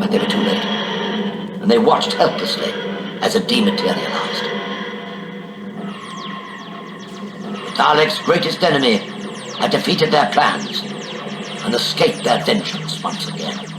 But they were too late, and they watched helplessly as it dematerialized. The Daleks' greatest enemy had defeated their plans and escaped their vengeance once again.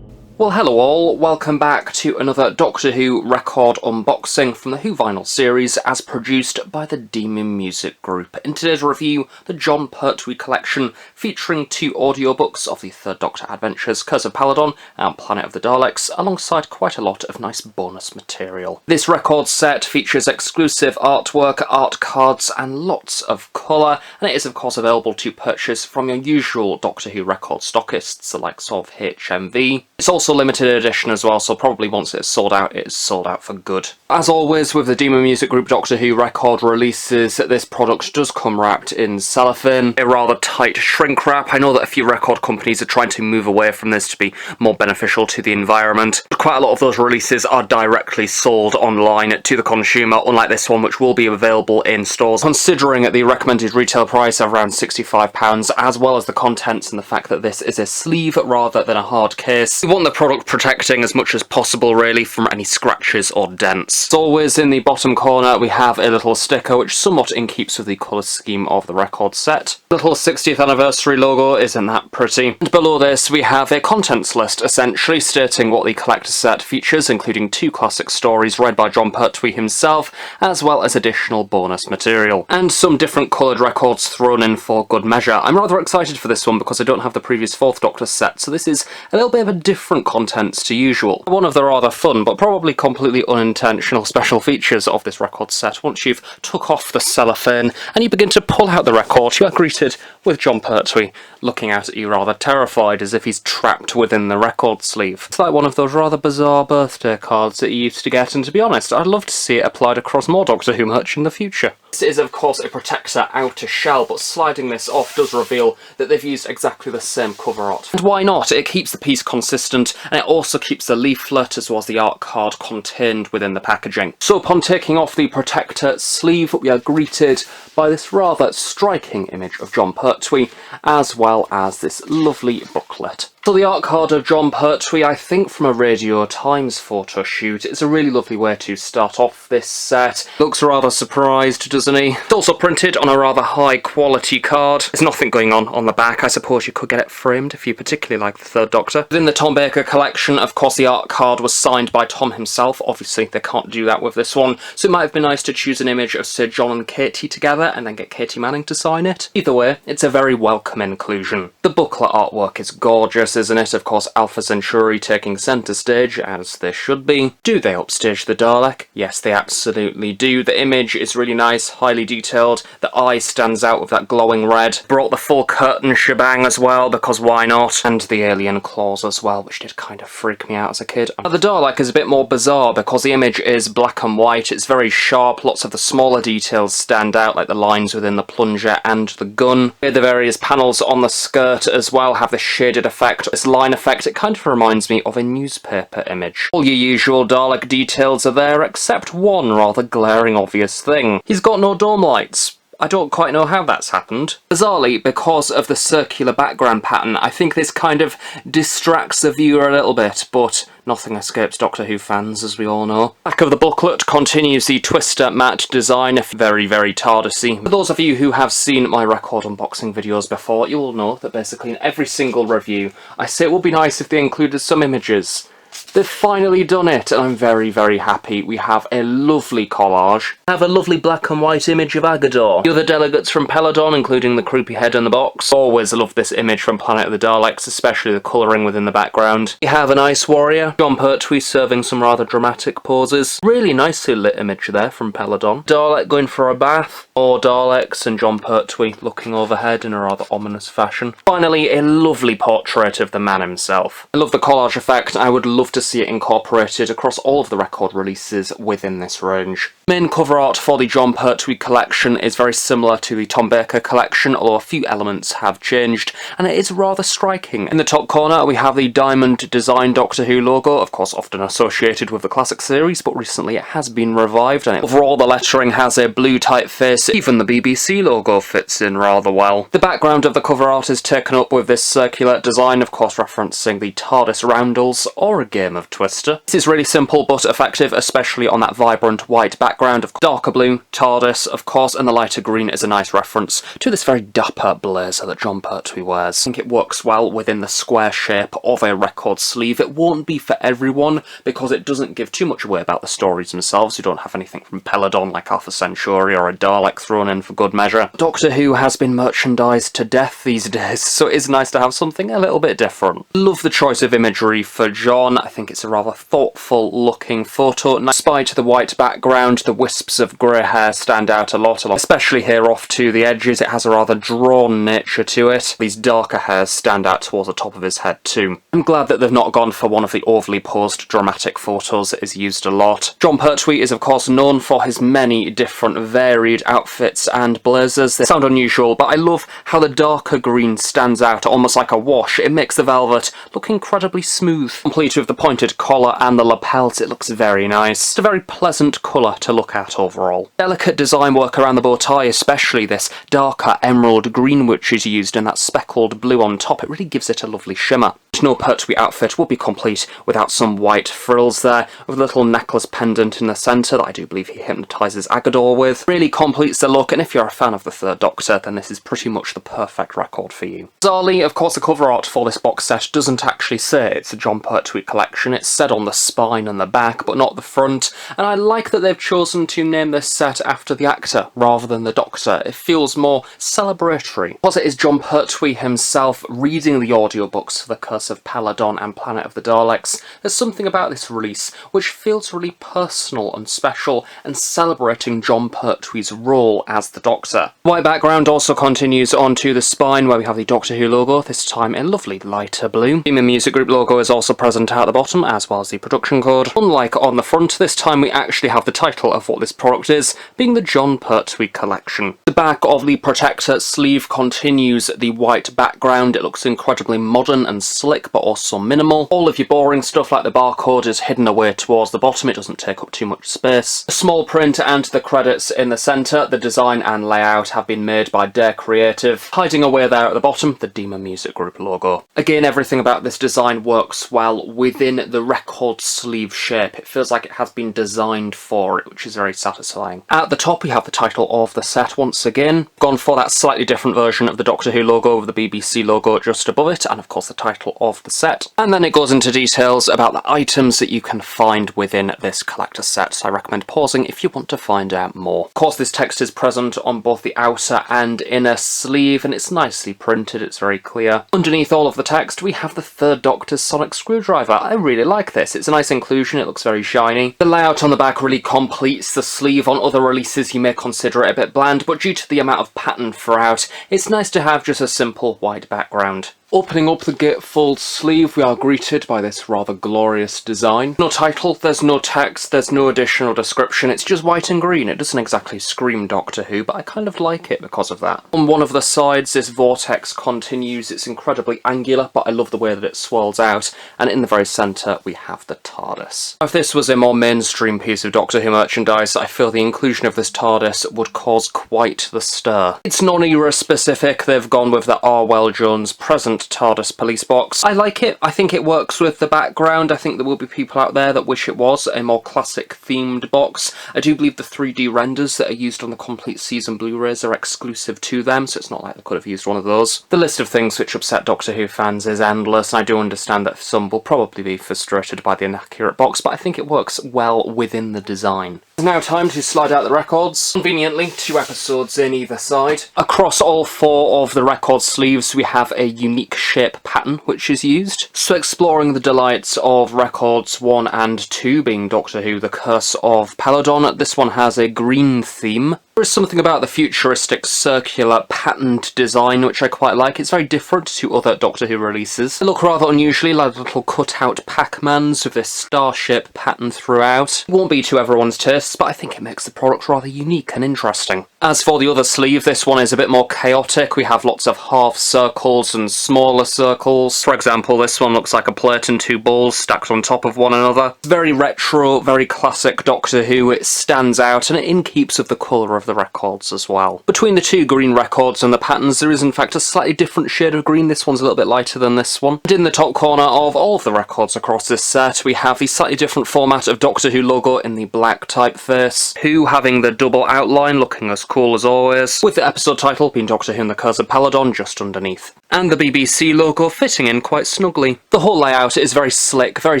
Well, hello all, welcome back to another Doctor Who record unboxing from the Who Vinyl series as produced by the Demon Music Group. In today's review, the Jon Pertwee Collection, featuring 2 audiobooks of the Third Doctor adventures, Curse of Peladon and Planet of the Daleks, alongside quite a lot of nice bonus material. This record set features exclusive artwork, art cards and lots of colour, and it is of course available to purchase from your usual Doctor Who record stockists, the likes of HMV. It's also limited edition as well, so probably once it's sold out, it is sold out for good. As always with the Demon Music Group Doctor Who record releases, this product does come wrapped in cellophane, a rather tight shrink wrap. I know that a few record companies are trying to move away from this to be more beneficial to the environment. Quite a lot of those releases are directly sold online to the consumer, unlike this one which will be available in stores. Considering the recommended retail price of around £65, as well as the contents and the fact that this is a sleeve rather than a hard case, we want the product protecting as much as possible really from any scratches or dents. As always, in the bottom corner we have a little sticker which somewhat in keeps with the colour scheme of the record set. The little 60th anniversary logo, isn't that pretty? And below this we have a contents list essentially stating what the collector's set features, including 2 classic stories read by Jon Pertwee himself, as well as additional bonus material. And some different coloured records thrown in for good measure. I'm rather excited for this one because I don't have the previous 4th Doctor set, so this is a little bit of a different contents to usual. One of the rather fun but probably completely unintentional special features of this record set, once you've took off the cellophane and you begin to pull out the record, you are greeted with Jon Pertwee looking out at you rather terrified, as if he's trapped within the record sleeve. It's like one of those rather bizarre birthday cards that you used to get, and to be honest, I'd love to see it applied across more Doctor Who merch in the future. This is of course a protector outer shell, but sliding this off does reveal that they've used exactly the same cover art. And why not? It keeps the piece consistent, and it also keeps the leaflet as well as the art card contained within the packaging. So upon taking off the protector sleeve, we are greeted by this rather striking image of Jon Pertwee, as well as this lovely booklet. So the art card of Jon Pertwee, I think from a Radio Times photo shoot, is a really lovely way to start off this set. Looks rather surprised, doesn't he? It's also printed on a rather high quality card. There's nothing going on the back. I suppose you could get it framed if you particularly like the Third Doctor. Within the Tom Baker collection, of course, the art card was signed by Tom himself. Obviously, they can't do that with this one, so it might have been nice to choose an image of Sir John and Katie together and then get Katie Manning to sign it. Either way, it's a very welcome inclusion. The booklet artwork is gorgeous, isn't it? Of course, Alpha Centauri taking centre stage, as they should be. Do they upstage the Dalek? Yes, they absolutely do. The image is really nice, highly detailed. The eye stands out with that glowing red. Brought the full curtain shebang as well, because why not? And the alien claws as well, which did kind of freak me out as a kid. The Dalek is a bit more bizarre because the image is black and white. It's very sharp. Lots of the smaller details stand out, like the lines within the plunger and the gun. The various panels on the skirt as well have this shaded effect. This line effect, it kind of reminds me of a newspaper image. All your usual Dalek details are there, except one rather glaring obvious thing. He's got no dome lights. I don't quite know how that's happened. Bizarrely, because of the circular background pattern, I think this kind of distracts the viewer a little bit, but nothing escapes Doctor Who fans, as we all know. Back of the booklet continues the twister matte design, very, very TARDIS-y. For those of you who have seen my record unboxing videos before, you will know that basically in every single review, I say it would be nice if they included some images. They've finally done it, and I'm very, very happy. We have a lovely collage. I have a lovely black and white image of Agador. The other delegates from Peladon, including the creepy head in the box. Always love this image from Planet of the Daleks, especially the colouring within the background. We have an Ice Warrior, Jon Pertwee serving some rather dramatic poses. Really nicely lit image there from Peladon. Dalek going for a bath, or Daleks and Jon Pertwee looking overhead in a rather ominous fashion. Finally, a lovely portrait of the man himself. I love the collage effect. I would love to to see it incorporated across all of the record releases within this range. Main cover art for the Jon Pertwee collection is very similar to the Tom Baker collection, although a few elements have changed, and it is rather striking. In the top corner we have the diamond design Doctor Who logo, of course often associated with the classic series, but recently it has been revived, and overall the lettering has a blue typeface. Even the BBC logo fits in rather well. The background of the cover art is taken up with this circular design, of course referencing the TARDIS roundels or a game of Twister. This is really simple but effective, especially on that vibrant white background of darker blue, TARDIS of course, and the lighter green is a nice reference to this very dapper blazer that Jon Pertwee wears. I think it works well within the square shape of a record sleeve. It won't be for everyone because it doesn't give too much away about the stories themselves. You don't have anything from Peladon like Alpha Centauri or a Dalek thrown in for good measure. Doctor Who has been merchandised to death these days, so it is nice to have something a little bit different. Love the choice of imagery for Jon. I think it's a rather thoughtful looking photo. Despite the white background, the wisps of grey hair stand out a lot, especially here off to the edges. It has a rather drawn nature to it. These darker hairs stand out towards the top of his head too. I'm glad that they've not gone for one of the overly posed dramatic photos that is used a lot. Jon Pertwee is of course known for his many different varied outfits and blazers. They sound unusual, but I love how the darker green stands out almost like a wash. It makes the velvet look incredibly smooth. Complete with the pointed collar and the lapels, it looks very nice. It's a very pleasant colour to look at overall. Delicate design work around the bow tie, especially this darker emerald green which is used in that speckled blue on top. It really gives it a lovely shimmer. No Pertwee outfit would be complete without some white frills there, with a little necklace pendant in the centre that I do believe he hypnotises Agador with. Really completes the look, and if you're a fan of the Third Doctor, then this is pretty much the perfect record for you. Bizarrely, of course, the cover art for this box set doesn't actually say it's a Jon Pertwee collection. It's said on the spine and the back, but not the front, and I like that they've chosen to name this set after the actor rather than the Doctor. It feels more celebratory. Because it is Jon Pertwee himself reading the audiobooks for The Curse of Peladon and Planet of the Daleks, there's something about this release which feels really personal and special and celebrating Jon Pertwee's role as the Doctor. White background also continues onto the spine where we have the Doctor Who logo, this time in lovely lighter blue. The Music Group logo is also present at the bottom, as well as the production code. Unlike on the front, this time we actually have the title of what this product is, being the Jon Pertwee Collection. The back of the protector sleeve continues the white background. It looks incredibly modern and slick, but also minimal. All of your boring stuff like the barcode is hidden away towards the bottom. It doesn't take up too much space. A small print and the credits in the centre. The design and layout have been made by Dare Creative. Hiding away there at the bottom, the Demon Music Group logo. Again, everything about this design works well within the record sleeve shape. It feels like it has been designed for it, which is very satisfying. At the top we have the title of the set once again. Gone for that slightly different version of the Doctor Who logo with the BBC logo just above it, and of course the title of the set. And then it goes into details about the items that you can find within this collector set, so I recommend pausing if you want to find out more. Of course this text is present on both the outer and inner sleeve, and it's nicely printed, it's very clear. Underneath all of the text we have the Third Doctor's sonic screwdriver. I really like this, it's a nice inclusion, it looks very shiny. The layout on the back really completes the sleeve. On other releases you may consider it a bit bland, but due to the amount of pattern throughout, it's nice to have just a simple white background. Opening up the Gatefold sleeve, we are greeted by this rather glorious design. No title, there's no text, there's no additional description, it's just white and green. It doesn't exactly scream Doctor Who, but I kind of like it because of that. On one of the sides, this vortex continues. It's incredibly angular, but I love the way that it swirls out. And in the very centre, we have the TARDIS. If this was a more mainstream piece of Doctor Who merchandise, I feel the inclusion of this TARDIS would cause quite the stir. It's non-era specific. They've gone with the R. Well Jones present TARDIS police box. I like it. I think it works with the background. I think there will be people out there that wish it was a more classic themed box. I do believe the 3D renders that are used on the complete season Blu-rays are exclusive to them, so it's not like they could have used one of those. The list of things which upset Doctor Who fans is endless. I do understand that some will probably be frustrated by the inaccurate box, but I think it works well within the design. It's now time to slide out the records. Conveniently, 2 episodes in either side. Across all 4 of the record sleeves we have a unique shape pattern which is used. So exploring the delights of records 1 and 2 being Doctor Who The Curse of Peladon, this one has a green theme. There is something about the futuristic circular patterned design which I quite like. It's very different to other Doctor Who releases. They look rather unusually like little cut-out Pac-Mans with this starship pattern throughout. It won't be to everyone's tastes, but I think it makes the product rather unique and interesting. As for the other sleeve, this one is a bit more chaotic. We have lots of half circles and smaller circles. For example, this one looks like a plate and two balls stacked on top of one another. It's very retro, very classic Doctor Who. It stands out and it in keeps with the colour of the records as well. Between the two green records and the patterns, there is in fact a slightly different shade of green. This one's a little bit lighter than this one. And in the top corner of all of the records across this set, we have the slightly different format of Doctor Who logo in the black typeface. Who having the double outline, looking as cool as always, with the episode title being Doctor Who and the Curse of Peladon just underneath. And the BBC logo fitting in quite snugly. The whole layout is very slick, very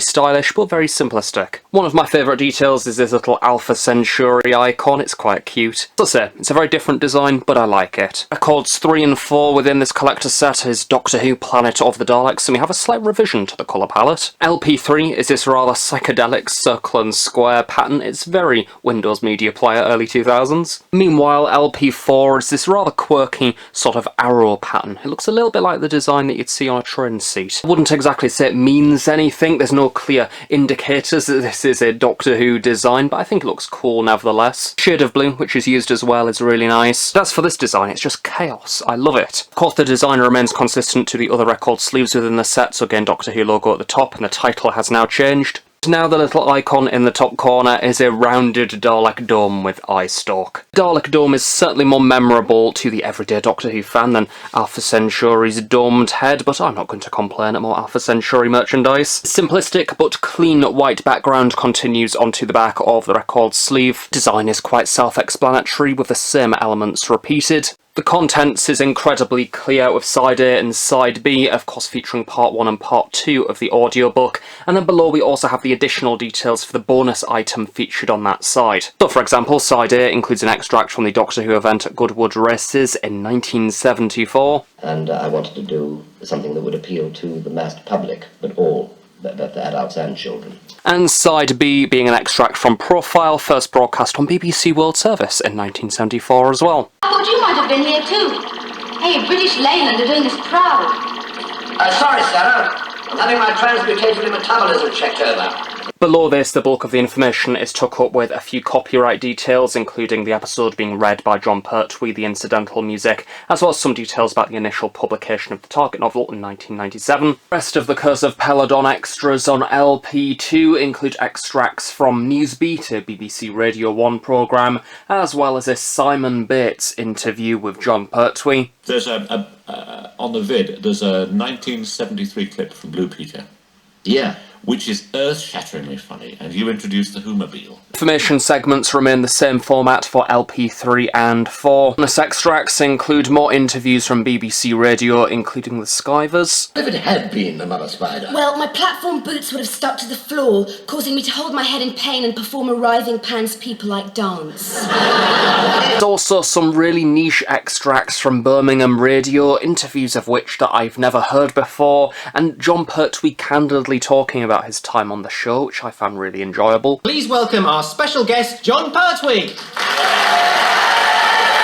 stylish, but very simplistic. One of my favourite details is this little Alpha Centauri icon. It's quite cute. As I say, it's a very different design, but I like it. Records 3 and 4 within this collector set is Doctor Who Planet of the Daleks, and we have a slight revision to the colour palette. LP3 is this rather psychedelic circle and square pattern. It's very Windows Media Player early 2000s. Meanwhile, LP4 is this rather quirky sort of arrow pattern. It looks a little bit like the design that you'd see on a train seat. I wouldn't exactly say it means anything. There's no clear indicators that this is a Doctor Who design, but I think it looks cool nevertheless. Shade of blue, which is used as well, is really nice. As for this design, it's just chaos. I love it. Of course, the design remains consistent to the other record sleeves within the set, so again, Doctor Who logo at the top, and the title has now changed. Now the little icon in the top corner is a rounded Dalek dome with eye stalk. The Dalek dome is certainly more memorable to the everyday Doctor Who fan than Alpha Centauri's domed head, but I'm not going to complain at more Alpha Centauri merchandise. Simplistic but clean white background continues onto the back of the record sleeve. Design is quite self-explanatory with the same elements repeated. The contents is incredibly clear with side A and side B, of course featuring part 1 and part 2 of the audiobook, and then below we also have the additional details for the bonus item featured on that side. So for example, side A includes an extract from the Doctor Who event at Goodwood Races in 1974. And I wanted to do something that would appeal to the mass public, but all, the adults and children. And side B being an extract from Profile, first broadcast on BBC World Service in 1974 as well. I thought you might have been here too. Hey, British Leyland are doing us proud. Sorry, Sarah. I'm having my transmutatory metabolism checked over. Below this, the bulk of the information is took up with a few copyright details, including the episode being read by Jon Pertwee, the incidental music, as well as some details about the initial publication of the target novel in 1997. The rest of the Curse of Peladon extras on LP2 include extracts from Newsbeat, a BBC Radio 1 programme, as well as a Simon Bates interview with Jon Pertwee. There's on the vid, there's a 1973 clip from Blue Peter. Yeah. Which is earth-shatteringly funny, and you introduced the Whomobile. Information segments remain the same format for LP3 and 4. Bonus extracts include more interviews from BBC Radio, including the Skivers. If it had been the Mother Spider. Well, my platform boots would have stuck to the floor, causing me to hold my head in pain and perform a writhing pans people-like dance. There's also some really niche extracts from Birmingham Radio, interviews of which that I've never heard before, and Jon Pertwee candidly talking about his time on the show, which I found really enjoyable. Please welcome our special guest, Jon Pertwee!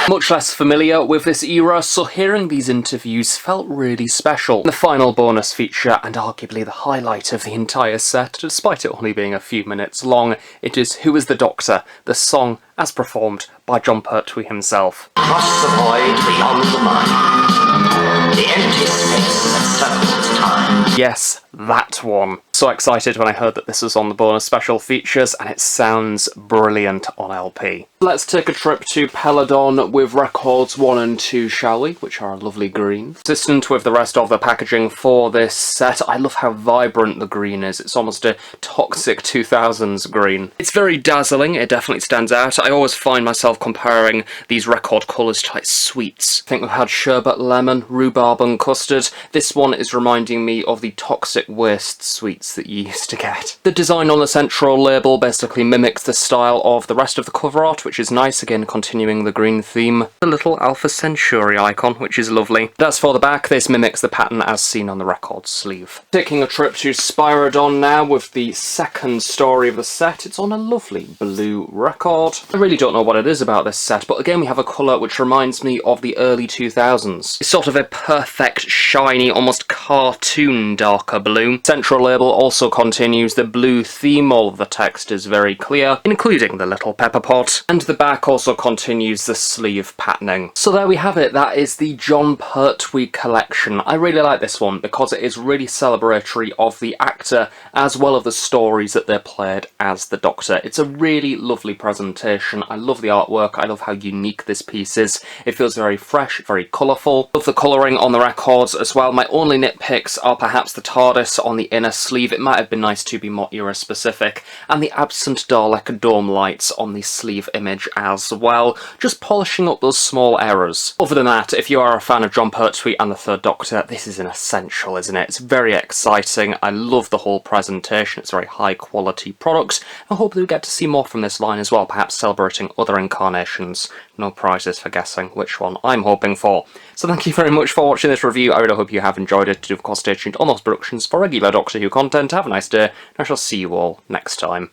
Much less familiar with this era, so hearing these interviews felt really special. The final bonus feature, and arguably the highlight of the entire set, despite it only being a few minutes long, it is Who is the Doctor?, the song as performed by Jon Pertwee himself. Cross the void beyond the mind. The empty space that circles time. Yes, that one. So excited when I heard that this was on the bonus special features, and it sounds brilliant on LP. Let's take a trip to Peladon with records 1 and 2, shall we? Which are a lovely green. Consistent with the rest of the packaging for this set, I love how vibrant the green is. It's almost a toxic 2000s green. It's very dazzling, it definitely stands out. I always find myself comparing these record colours to like sweets. I think we've had sherbet lemon, rhubarb and custard. This one is reminding me of the toxic waste sweets lights that you used to get. The design on the central label basically mimics the style of the rest of the cover art, which is nice, again continuing the green theme. The little Alpha Centauri icon, which is lovely. As for the back, this mimics the pattern as seen on the record sleeve. Taking a trip to Spyrodon now with the second story of the set. It's on a lovely blue record. I really don't know what it is about this set, but again we have a colour which reminds me of the early 2000s. It's sort of a perfect, shiny, almost cartoon darker blue. Central label also continues the blue theme. All of the text is very clear, including the little pepper pot. And the back also continues the sleeve patterning. So there we have it. That is the Jon Pertwee Collection. I really like this one because it is really celebratory of the actor as well as the stories that they played as the Doctor. It's a really lovely presentation. I love the artwork. I love how unique this piece is. It feels very fresh, very colourful. Love the colouring on the records as well. My only nitpicks are perhaps the TARDIS on the inner sleeve. It might have been nice to be more era specific, and the absent Dalek dome lights on the sleeve image as well. Just polishing up those small errors. Other than that, if you are a fan of Jon Pertwee and the Third Doctor, this is an essential, isn't it? It's very exciting. I love the whole presentation. It's a very high quality product. I hope that we get to see more from this line as well, perhaps celebrating other incarnations. No prizes for guessing which one I'm hoping for. So thank you very much for watching this review. I really hope you have enjoyed it. Do of course stay tuned on those productions for regular Doctor Who content. Have a nice day, and I shall see you all next time.